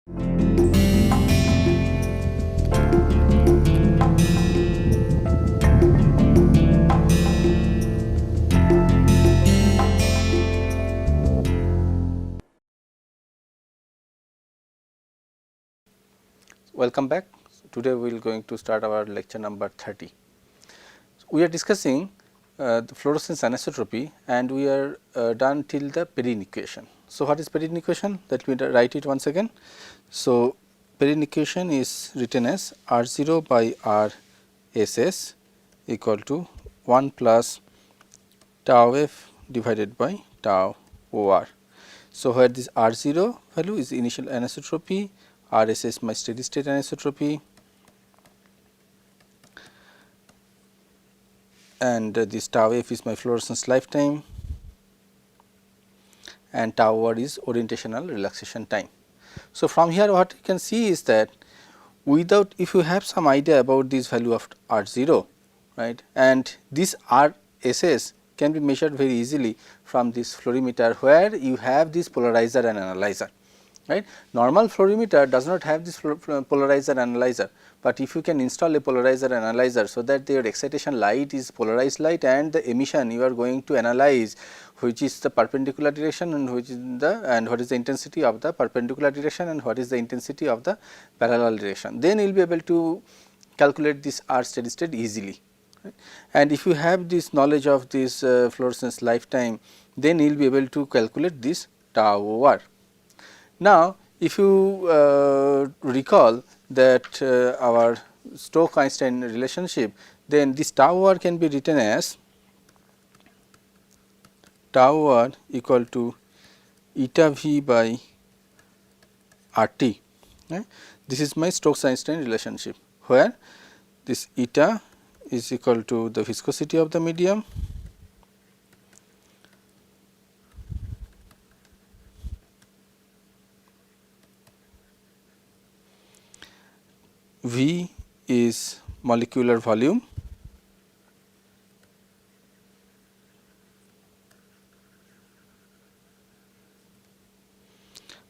Welcome back. Today we are going to start our lecture number 30. We are discussing the fluorescence anisotropy, and we are done till the Perrin equation. So, what is Perrin equation? Let me write it once again. So, Perrin equation is written as R 0 by R S S equal to 1 plus tau f divided by tau O R. So, where this R 0 value is initial anisotropy, R S S my steady state anisotropy, and this tau f is my fluorescence lifetime, and tau R is orientational relaxation time. So, from here what you can see is that without, if you have some idea about this value of R 0, right, and this R S S can be measured very easily from this fluorimeter, where you have this polarizer and analyzer. Right. Normal fluorimeter does not have this polarizer analyzer, but if you can install a polarizer analyzer, so that your excitation light is polarized light, and the emission you are going to analyze which is the perpendicular direction and which is what is the intensity of the perpendicular direction and what is the intensity of the parallel direction, then you will be able to calculate this R steady state easily. Right. And if you have this knowledge of this fluorescence lifetime, then you will be able to calculate this tau over. Now, if you recall that our Stokes-Einstein relationship, then this tau r can be written as tau r equal to eta v by R t. Right? This is my Stokes-Einstein relationship, where this eta is equal to the viscosity of the medium V is molecular volume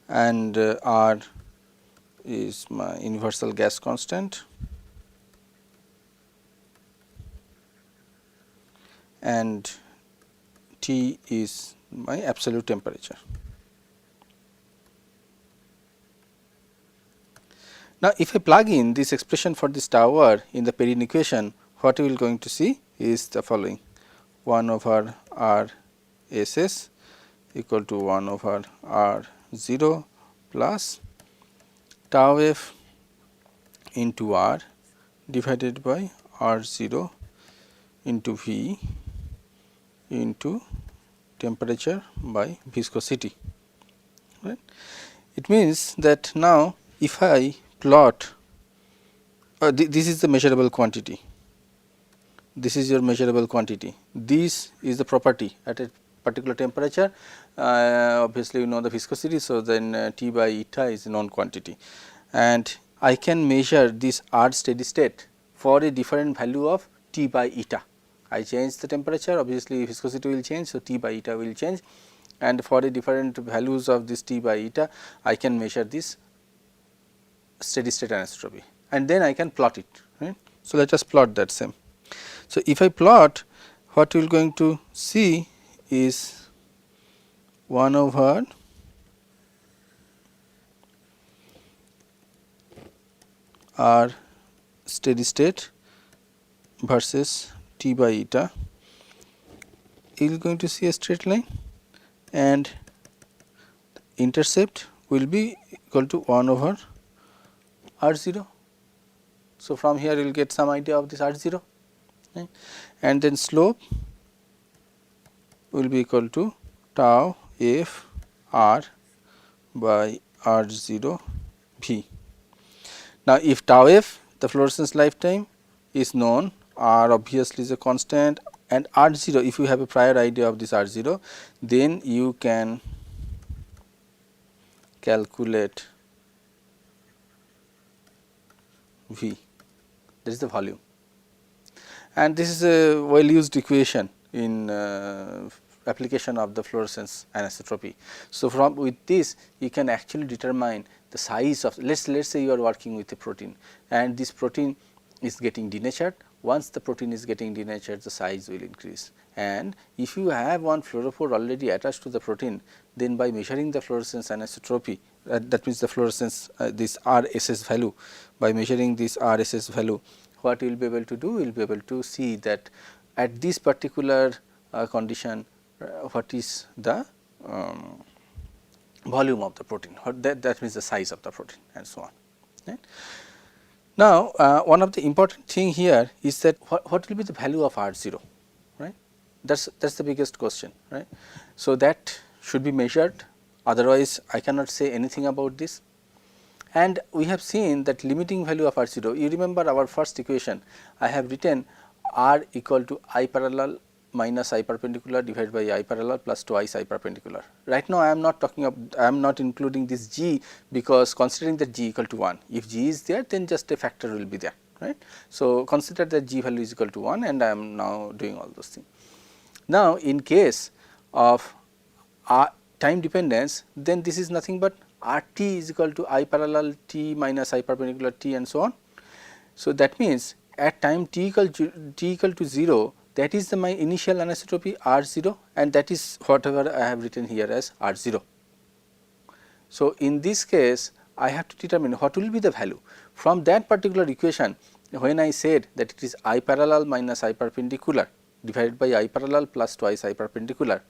and R is my universal gas constant and T is my absolute temperature. Now, if I plug in this expression for this tau r in the Perrin equation, what we will going to see is the following: 1 over R S S equal to 1 over R 0 plus tau f into R divided by R 0 into V into temperature by viscosity. Right. It means that now, if I plot, this is the measurable quantity, this is your measurable quantity, this is the property at a particular temperature, obviously you know the viscosity. So, then T by eta is a known quantity, and I can measure this R steady state for a different value of T by eta. I change the temperature, obviously viscosity will change, so T by eta will change, and for a different values of this T by eta I can measure this steady state anisotropy, and then I can plot it. Right. So, let us plot that same. So, if I plot, what we are going to see is 1 over R steady state versus T by eta. You are going to see a straight line, and intercept will be equal to 1 over R 0. So, from here you will get some idea of this R 0, right? And then slope will be equal to tau f r by R 0 v. Now, if tau f, the fluorescence lifetime, is known, R obviously is a constant, and R 0, if you have a prior idea of this R 0, then you can calculate V, that is the volume, and this is a well used equation in application of the fluorescence anisotropy. So, from with this you can actually determine the size of, let's say you are working with a protein and this protein is getting denatured. Once the protein is getting denatured, the size will increase, and if you have one fluorophore already attached to the protein, then by measuring the fluorescence anisotropy, that means the fluorescence this RSS value, by measuring this RSS value, what you will be able to do, you will be able to see that at this particular condition what is the volume of the protein, that means the size of the protein and so on. Right. Now, one of the important thing here is that what will be the value of R0, right? That is the biggest question, right. So, that should be measured, otherwise I cannot say anything about this. And we have seen that limiting value of R0, you remember our first equation, I have written R equal to I parallel minus I perpendicular divided by I parallel plus twice I perpendicular. Right now I am not talking of, I am not including this G, because considering that G equal to 1, if G is there, then just a factor will be there, right. So, consider that G value is equal to 1 and I am now doing all those things. Now, in case of time dependence, then this is nothing but RT is equal to I parallel T minus I perpendicular T and so on. So, that means at time t equal to 0, that is my initial anisotropy R0, and that is whatever I have written here as R0. So, in this case I have to determine what will be the value from that particular equation. When I said that it is I parallel minus I perpendicular divided by I parallel plus twice I perpendicular,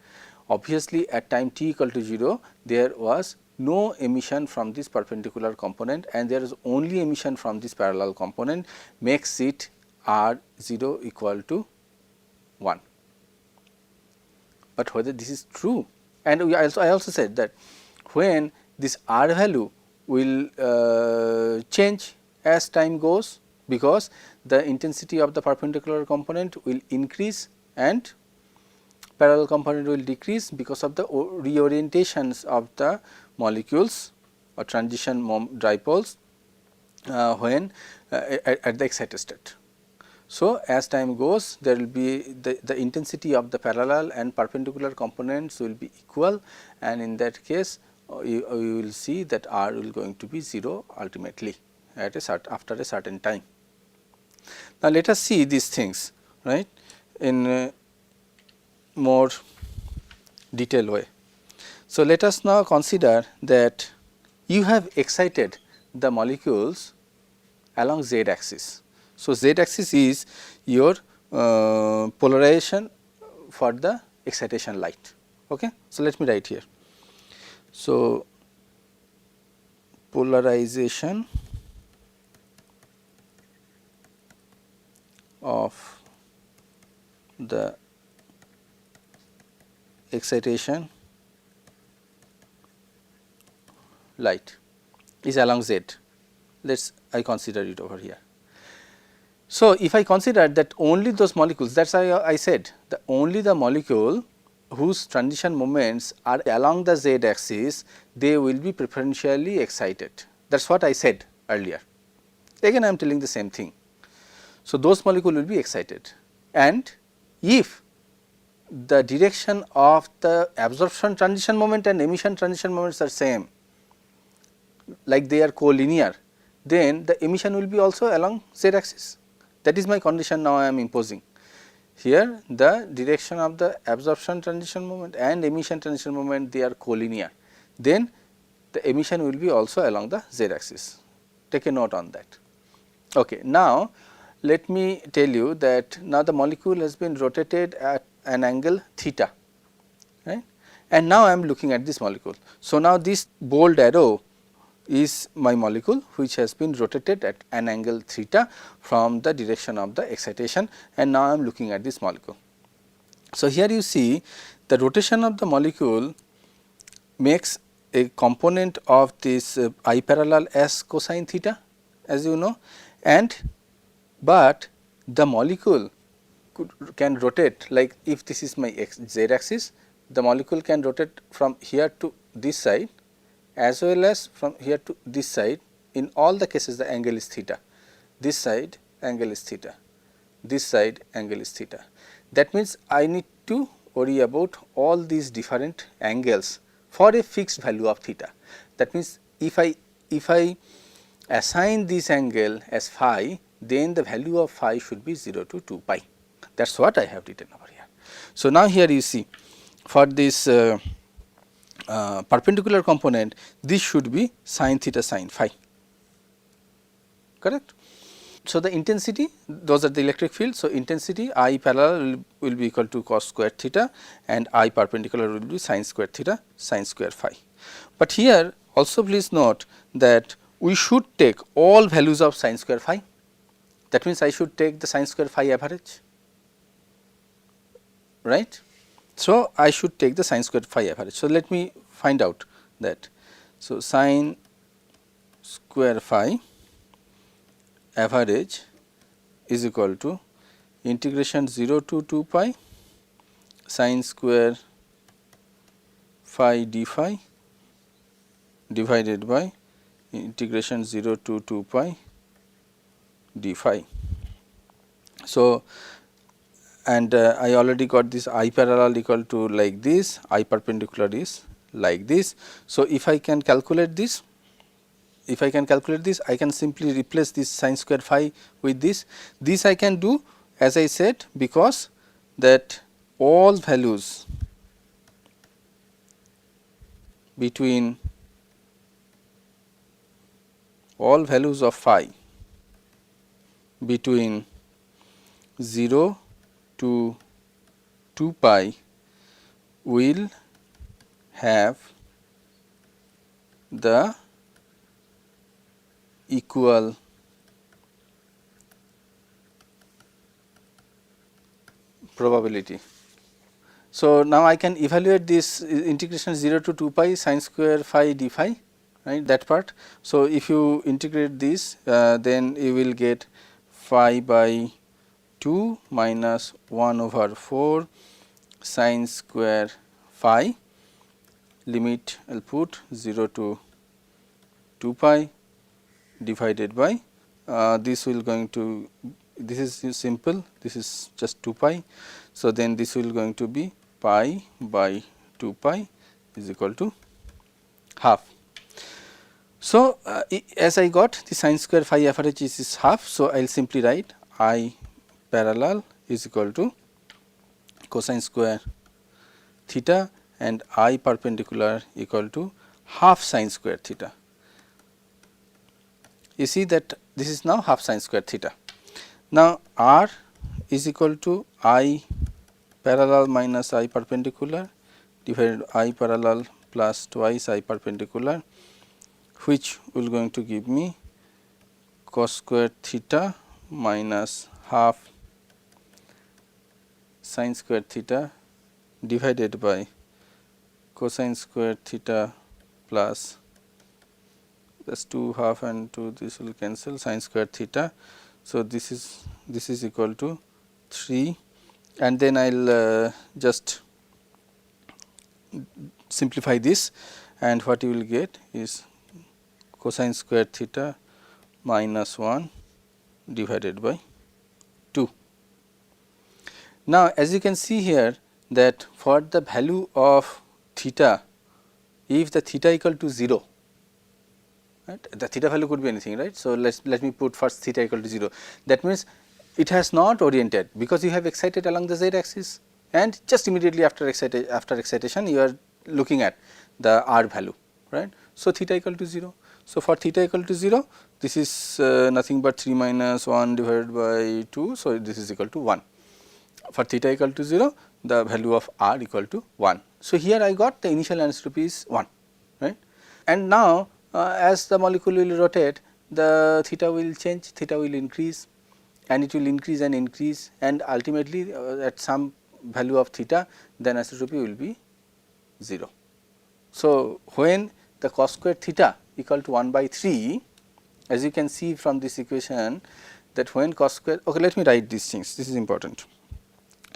obviously at time t equal to 0 there was no emission from this perpendicular component and there is only emission from this parallel component, makes it R0 equal to 1. But whether this is true, and I also said that when this R value will change as time goes, because the intensity of the perpendicular component will increase and parallel component will decrease because of the reorientations of the molecules or transition dipoles when at the excited state. So, as time goes, there will be the intensity of the parallel and perpendicular components will be equal, and in that case you will see that R will going to be 0 ultimately at after a certain time. Now, let us see these things, right, in a more detailed way. So, let us now consider that you have excited the molecules along z axis. So, z axis is your polarization for the excitation light. Okay. So, let me write here. So, polarization of the excitation light is along z. I consider it over here. So, if I consider that only those molecules, that is why I said that only the molecule whose transition moments are along the z axis, they will be preferentially excited. That is what I said earlier. Again I am telling the same thing. So, those molecules will be excited, and if the direction of the absorption transition moment and emission transition moments are same, like they are collinear, then the emission will be also along z axis. That is my condition now I am imposing. Here the direction of the absorption transition moment and emission transition moment, they are collinear, then the emission will be also along the z axis. Take a note on that. Okay. Now, let me tell you that now the molecule has been rotated at an angle theta, right, and now I am looking at this molecule. So, now this bold arrow is my molecule which has been rotated at an angle theta from the direction of the excitation, and now I am looking at this molecule. So, here you see the rotation of the molecule makes a component of this I parallel as cosine theta, as you know, and but the molecule can rotate, like if this is my z axis, the molecule can rotate from here to this side as well as from here to this side. In all the cases the angle is theta, this side angle is theta, this side angle is theta. That means, I need to worry about all these different angles for a fixed value of theta. That means, if I if I assign this angle as phi, then the value of phi should be 0 to 2 pi. That is what I have written over here. So, now here you see for this perpendicular component, this should be sin theta sin phi, correct. So, the intensity, those are the electric field. So, intensity I parallel will be equal to cos square theta and I perpendicular will be sin square theta sin square phi. But here also please note that we should take all values of sin square phi. That means, I should take the sin square phi average, right. So, I should take the sin square phi average. So, let me find out that. So, sin square phi average is equal to integration 0 to 2 pi sin square phi d phi divided by integration 0 to 2 pi d phi. So, and I already got this I parallel equal to like this, I perpendicular is like this. So, if I can calculate this, I can simply replace this sin square phi with this. This I can do, as I said, because that all values between of phi between 0 to 2 pi will have the equal probability. So, now I can evaluate this integration 0 to 2 pi sin square phi d phi, right, that part. So, if you integrate this, then you will get phi by 2 minus 1 over 4 sin square phi, limit I will put 0 to 2 pi divided by this will going to, this is simple, this is just 2 pi. So, then this will going to be pi by 2 pi is equal to half. So, as I got the sin square phi average is half. So, I will simply write I parallel is equal to cosine square theta and I perpendicular equal to half sin square theta. You see that this is now half sin square theta. Now, R is equal to I parallel minus I perpendicular divided I parallel plus twice I perpendicular, which will going to give me cos square theta minus half sin square theta divided by cosine square theta plus 2 half and 2 this will cancel sin square theta. So, this is equal to 3 and then I will just simplify this, and what you will get is cosine square theta minus 1 divided by 2. Now, as you can see here that for the value of theta, if the theta equal to 0, right, the theta value could be anything, right. So, let me put first theta equal to 0, that means it has not oriented, because you have excited along the z axis and just immediately after excitation you are looking at the r value, right. So, theta equal to 0. So, for theta equal to 0, this is nothing but 3 minus 1 divided by 2. So, this is equal to 1. For theta equal to 0, the value of r equal to 1. So, here I got the initial anisotropy is 1, right. And now, as the molecule will rotate, the theta will change, theta will increase, and it will increase and ultimately at some value of theta, then anisotropy will be 0. So, when the cos square theta equal to 1 by 3, as you can see from this equation, that when cos square, okay, let me write these things, this is important.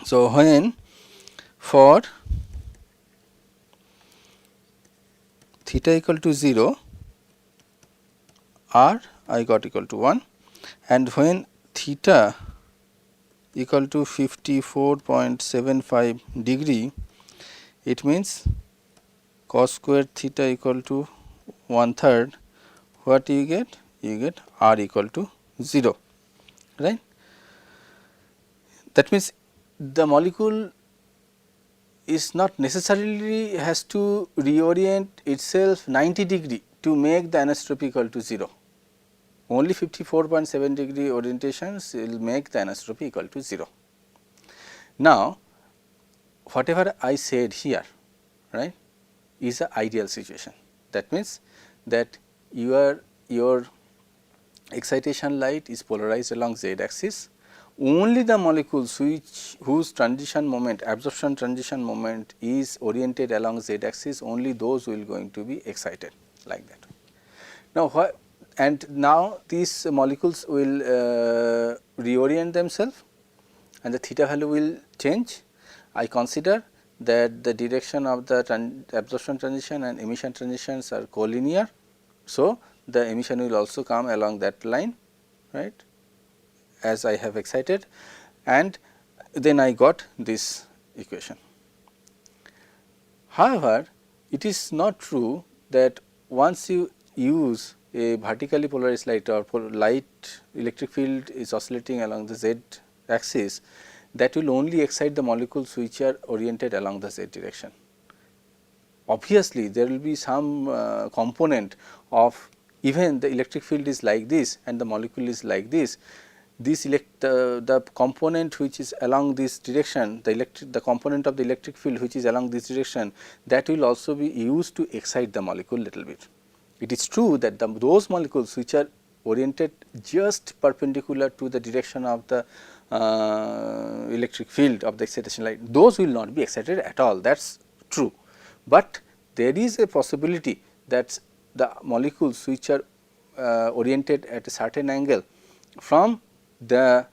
So, when for theta equal to 0, r I got equal to 1, and when theta equal to 54.75 degree, it means cos square theta equal to 1/3 what you get? You get r equal to 0, right. That means, the molecule is not necessarily has to reorient itself 90 degree to make the anisotropy equal to 0. Only 54.7 degree orientations will make the anisotropy equal to 0. Now, whatever I said here, right, is a ideal situation. That means, that your excitation light is polarized along z axis. Only the molecules whose transition moment, absorption transition moment is oriented along z axis, only those will going to be excited like that. Now, now these molecules will reorient themselves and the theta value will change. I consider that the direction of the absorption transition and emission transitions are collinear. So, the emission will also come along that line, right, as I have excited, and then I got this equation. However, it is not true that once you use a vertically polarized light or light electric field is oscillating along the z axis, that will only excite the molecules which are oriented along the z direction. Obviously, there will be some component of even the electric field is like this and the molecule is like this. The component which is along this direction, the component of the electric field which is along this direction, that will also be used to excite the molecule little bit. It is true that those molecules which are oriented just perpendicular to the direction of the electric field of the excitation light, those will not be excited at all, that is true. But there is a possibility that the molecules which are oriented at a certain angle from the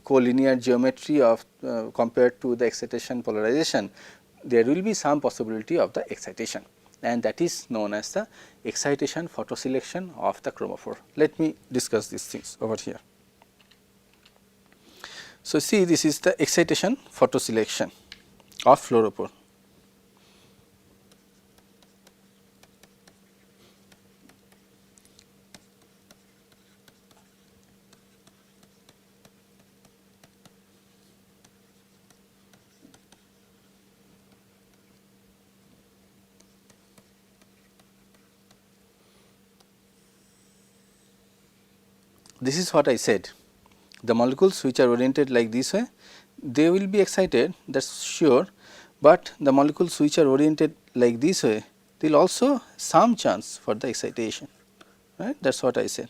collinear geometry of compared to the excitation polarization, there will be some possibility of the excitation, and that is known as the excitation photoselection of the chromophore. Let me discuss these things over here. So, see, this is the excitation photoselection of fluorophore. This is what I said, the molecules which are oriented like this way, they will be excited, that is sure, but the molecules which are oriented like this way, they will also some chance for the excitation, right, that is what I said,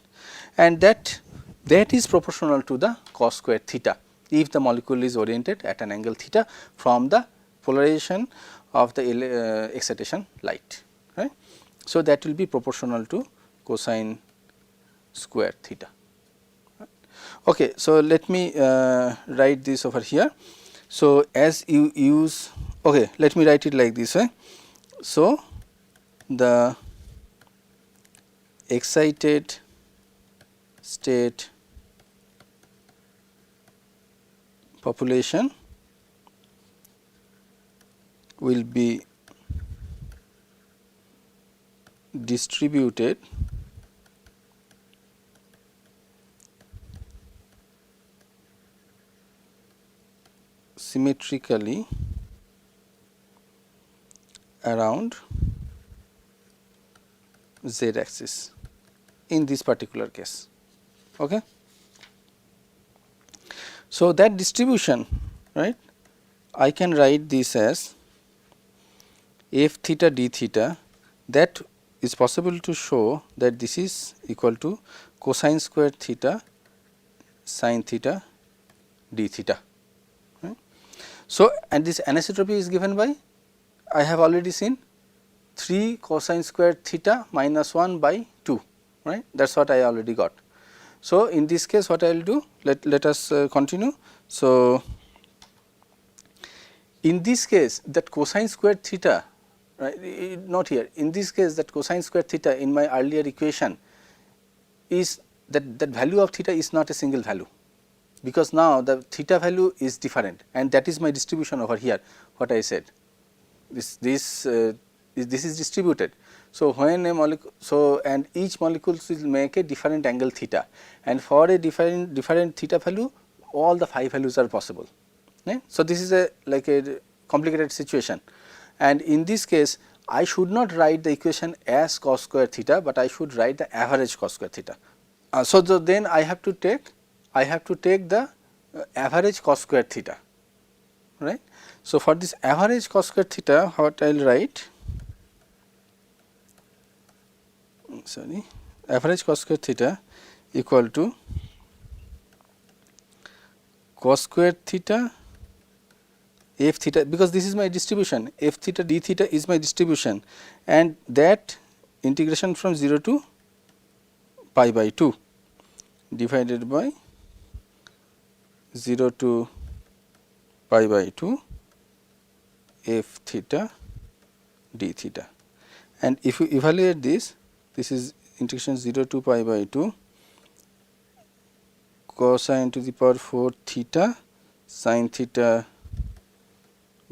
and that is proportional to the cos square theta, if the molecule is oriented at an angle theta from the polarization of the excitation light, right. So, that will be proportional to cosine square theta. Okay, so let me write this over here. So, as you use, okay, let me write it like this way. So, the excited state population will be distributed symmetrically around z axis in this particular case. Okay. So, that distribution, right, I can write this as f theta d theta, that is possible to show that this is equal to cosine square theta sin theta d theta. Right. So, and this anisotropy is given by, I have already seen, 3 cosine square theta minus 1 by 2, right, that is what I already got. So, in this case what I will do, let us continue. So, in this case that cosine square theta, right, not here, in this case that cosine square theta in my earlier equation is that value of theta is not a single value, because now the theta value is different, and that is my distribution over here, what I said, this is distributed. So, when a molecule, so and each molecule will make a different angle theta, and for a different theta value, all the phi values are possible. Right? So, this is a like a complicated situation, and in this case I should not write the equation as cos square theta, but I should write the average cos square theta. So, then I have to take the average cos square theta, right. So, for this average cos square theta, what I will write, average cos square theta equal to cos square theta f theta, because this is my distribution, f theta d theta is my distribution, and that integration from 0 to pi by 2 divided by 0 to pi by 2 f theta d theta. And if you evaluate this, this is integration 0 to pi by 2 cosine to the power 4 theta sin theta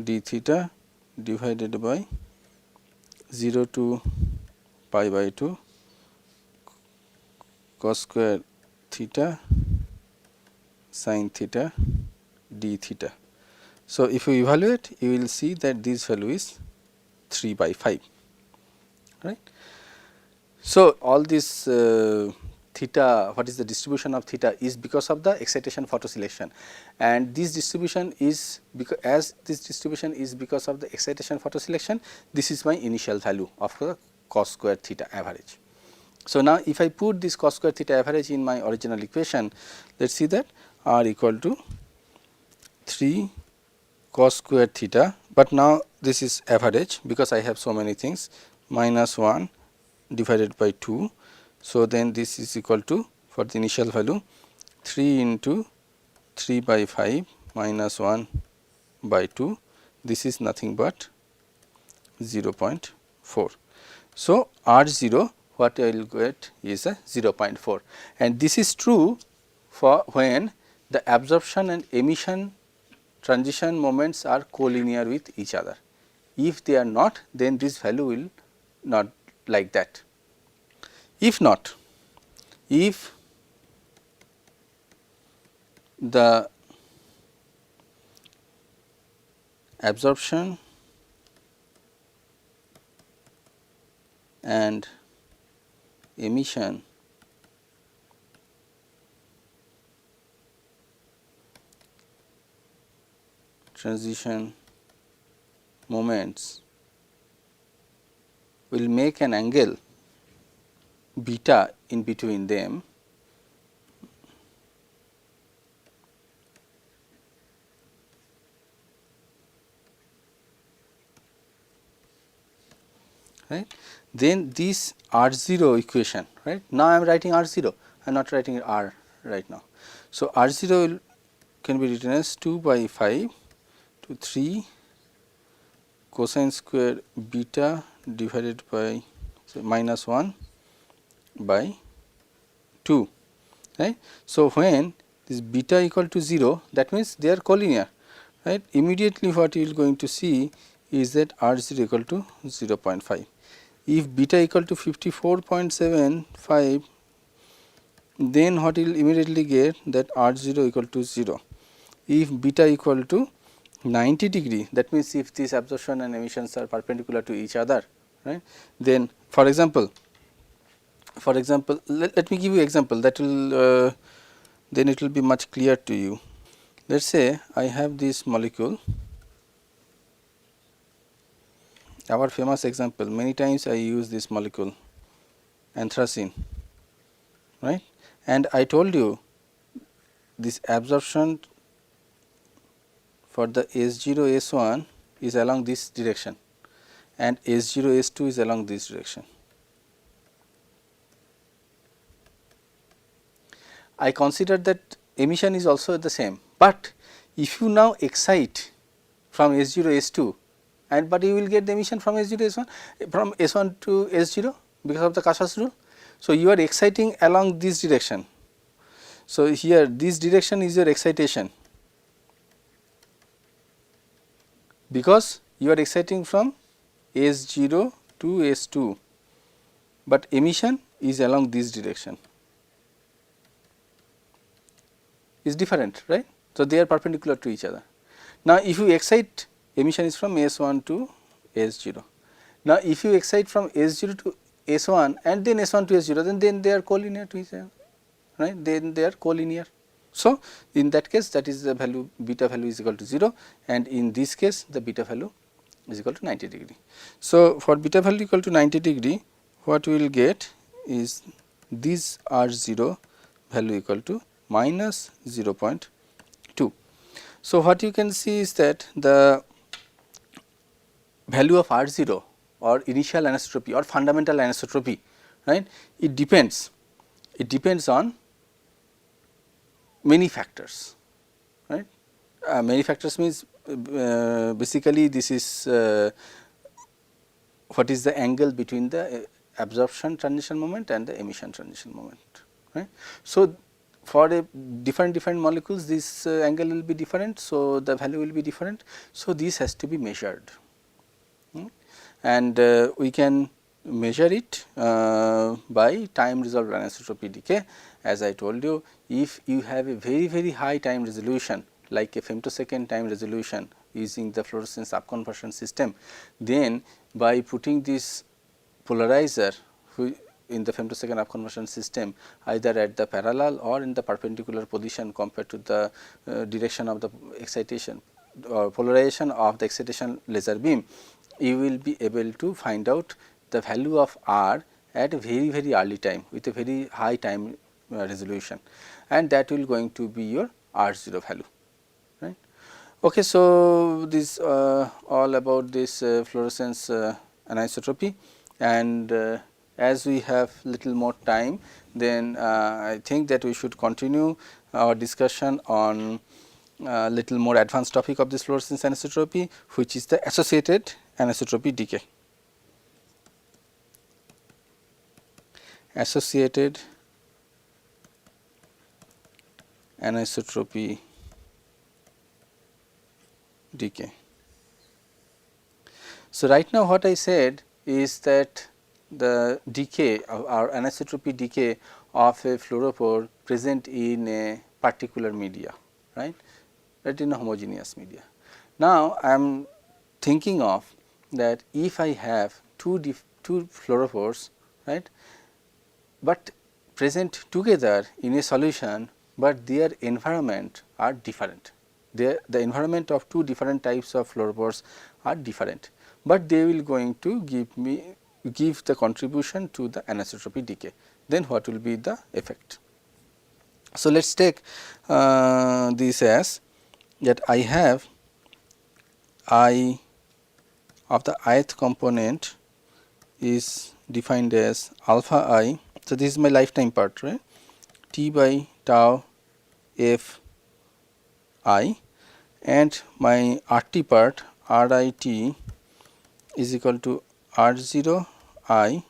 d theta divided by 0 to pi by 2 cos square theta sin theta d theta. So, if you evaluate, you will see that this value is 3 by 5, right. So, all this theta, what is the distribution of theta, is because of the excitation photoselection, and this distribution is because of the excitation photoselection, this is my initial value of the cos square theta average. So, now if I put this cos square theta average in my original equation, let us see that r equal to 3 cos square theta, but now this is average because I have so many things, minus 1 divided by 2. So, then this is equal to, for the initial value, 3 into 3 by 5 minus 1 by 2, this is nothing but 0.4. So, R 0, what I will get is a 0.4, and this is true for when the absorption and emission transition moments are collinear with each other. If they are not, then this value will not like that. If not, if the absorption and emission transition moments will make an angle beta in between them, right, then this R 0 equation, right. Now, I am writing R 0, I am not writing R right now. So, R 0 can be written as 2 by 5 to 3 cosine square beta divided by, say, minus 1 by 2, right. So, when this beta equal to 0, that means they are collinear, right. Immediately what you are going to see is that R 0 equal to 0.5. If beta equal to 54.75, then what you will immediately get that R 0 equal to 0. If beta equal to 90 degree, that means if this absorption and emissions are perpendicular to each other, right, then for example, let me give you example that will then it will be much clear to you. Let us say I have this molecule, our famous example, many times I use this molecule, anthracene, right, and I told you this absorption for the S0 S1 is along this direction and S0 S2 is along this direction. I consider that emission is also the same, but if you now excite from S0 S2, and but you will get the emission from S0 S1, from S1 to S0 because of the Casas rule. So, you are exciting along this direction. So, here this direction is your excitation, because you are exciting from S0 to S2, but emission is along this direction, is different, right. So, they are perpendicular to each other. Now, if you excite, emission is from S1 to S0. Now, if you excite from S0 to S1 and then S1 to S0, then they are collinear to each other, right, then they are collinear. So, in that case, that is the value, beta value is equal to 0, and in this case the beta value is equal to 90 degree. So, for beta value equal to 90 degree, what we will get is this R0 value equal to minus 0.2. So, what you can see is that the value of R0 or initial anisotropy or fundamental anisotropy, right, it depends on many factors, right. Many factors means basically this is what is the angle between the absorption transition moment and the emission transition moment, right. So, for a different molecules this angle will be different. So, the value will be different. So, this has to be measured, and we can measure it by time resolved anisotropy decay. As I told you, if you have a very high time resolution like a femtosecond time resolution using the fluorescence upconversion system, then by putting this polarizer in the femtosecond upconversion system either at the parallel or in the perpendicular position compared to the direction of the excitation or polarization of the excitation laser beam, you will be able to find out the value of R at a very early time with a very high time resolution, and that will going to be your R0 value, right. Okay, so, this all about this fluorescence anisotropy, and as we have little more time, then I think that we should continue our discussion on little more advanced topic of this fluorescence anisotropy, which is the associated anisotropy decay. Associated anisotropy decay. So, right now what I said is that the decay or anisotropy decay of a fluorophore present in a particular media, right, in a homogeneous media. Now, I am thinking of that if I have two fluorophores, right, but present together in a solution, but their environment are different. The environment of two different types of fluorophores are different, but they will going to give the contribution to the anisotropy decay. Then what will be the effect? So, let us take this as that I have I of the ith component is defined as alpha I. So, this is my lifetime part, right, T by tau f I, and my RT part RIT is equal to R0 I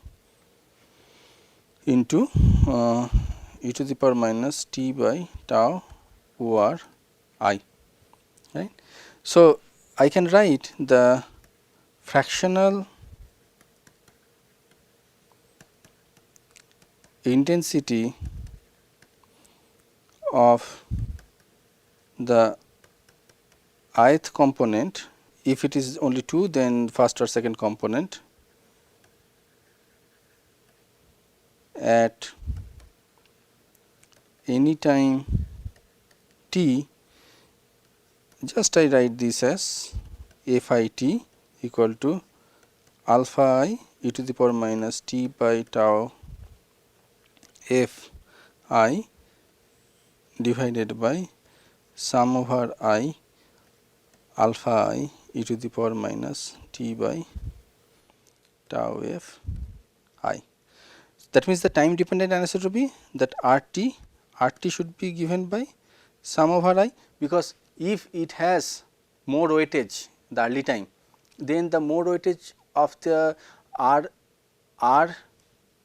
into e to the power minus T by tau over I, right. So, I can write the fractional intensity of the ith component, if it is only 2, then first or second component at any time t, just I write this as f I t equal to alpha I e to the power minus T by tau f I divided by sum over I alpha I e to the power minus T by tau f I. That means, the time dependent anisotropy, that RT should be given by sum over I, because if it has more weightage the early time, then the more weightage of the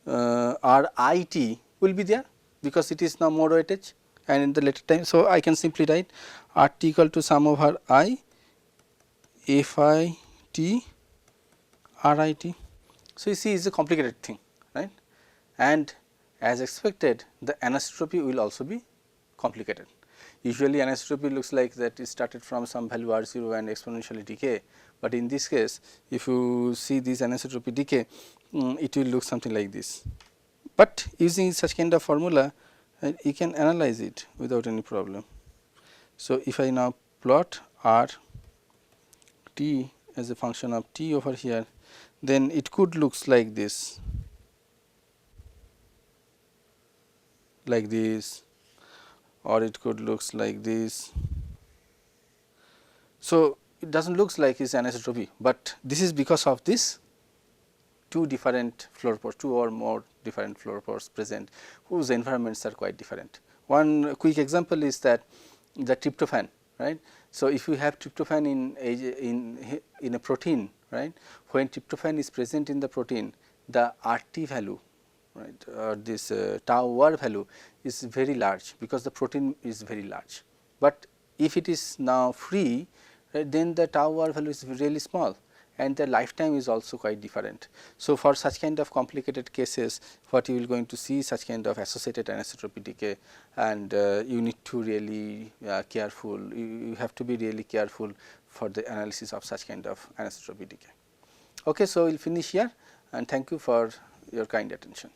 RIT will be there, because it is now more weightage and in the later time. So, I can simply write RT equal to sum over I FIT RIT. So, you see, it is a complicated thing, right. and as expected the anisotropy will also be complicated. Usually anisotropy looks like that it started from some value r 0 and exponentially decay, but in this case if you see this anisotropy decay, it will look something like this. But using such kind of formula, you can analyze it without any problem. So, if I now plot r t as a function of t over here, then it could looks like this, or it could looks like this. So, it does not looks like is anisotropy, but this is because of this two different fluorophores, two or more different fluorophores present whose environments are quite different. One quick example is that the tryptophan, right. So, if you have tryptophan in a protein, right, when tryptophan is present in the protein, the RT value, right, or this tau r value is very large because the protein is very large. But if it is now free, right, then the tau r value is really small and the lifetime is also quite different. So, for such kind of complicated cases, what you will going to see such kind of associated anisotropy decay, and you need to really careful, you have to be really careful for the analysis of such kind of anisotropy decay. Okay, so, we will finish here and thank you for your kind attention.